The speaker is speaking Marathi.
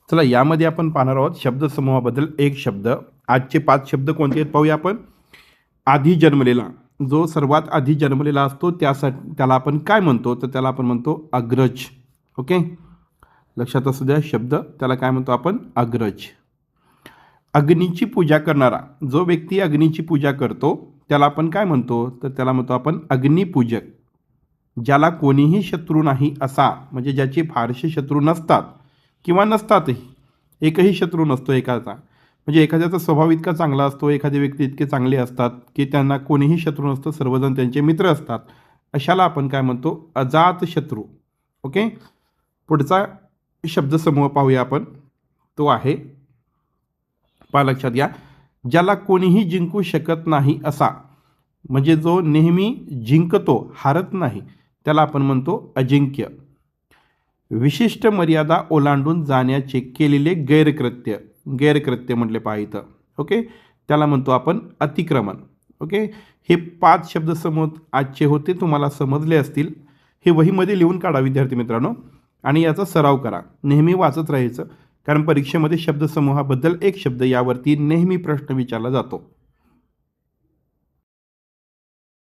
चला यामध्ये आपण पाहणार आहोत शब्दसमूहाबद्दल एक शब्द. आजचे 5 शब्द कोणते आहेत पाहूया आपण. आधी जन्मलेला, जो सर्वात आधी जन्मलेला असतो त्याला आपण काय म्हणतो, तर त्याला आपण म्हणतो अग्रज. ओके, लक्षात असू द्या शब्द, त्याला काय म्हणतो आपण, अग्रज. अग्नीची पूजा करणारा, जो व्यक्ती अग्नीची पूजा करतो त्याला आपण काय म्हणतो, तर त्याला म्हणतो आपण अग्निपूजक. ज्याला कोणीही शत्रू नाही असा, म्हणजे ज्याचे फारसे शत्रू नसतात किंवा नसतातही, एकही शत्रू नसतो एकाचा, म्हणजे एखाद्याचा स्वभाव इतका चांगला असतो, एखादे व्यक्ती इतके चांगले असतात की त्यांना कोणीही शत्रू नसतं, सर्वजण त्यांचे मित्र असतात, अशाला आपण काय म्हणतो, अजातशत्रू. ओके, पुढचा शब्दसमूह पाहूया आपण, तो आहे, पहा लक्षात घ्या, ज्याला कोणीही जिंकू शकत नाही असा, म्हणजे जो नेहमी जिंकतो, हारत नाही, त्याला आपण म्हणतो अजिंक्य. विशिष्ट मर्यादा ओलांडून जाण्याचे केलेले गैरकृत्य, गैरकृत्य म्हटले पहा इथं. ओके, त्याला म्हणतो आपण अतिक्रमण. ओके, हे 5 शब्दसमूह आजचे होते, तुम्हाला समजले असतील. हे वहीमध्ये लिहून काढा विद्यार्थी मित्रांनो, आणि याचा सराव करा, नेहमी वाचत राहायचं, कारण परीक्षेमध्ये शब्दसमूहाबद्दल एक शब्द यावरती नेहमी प्रश्न विचारला जातो.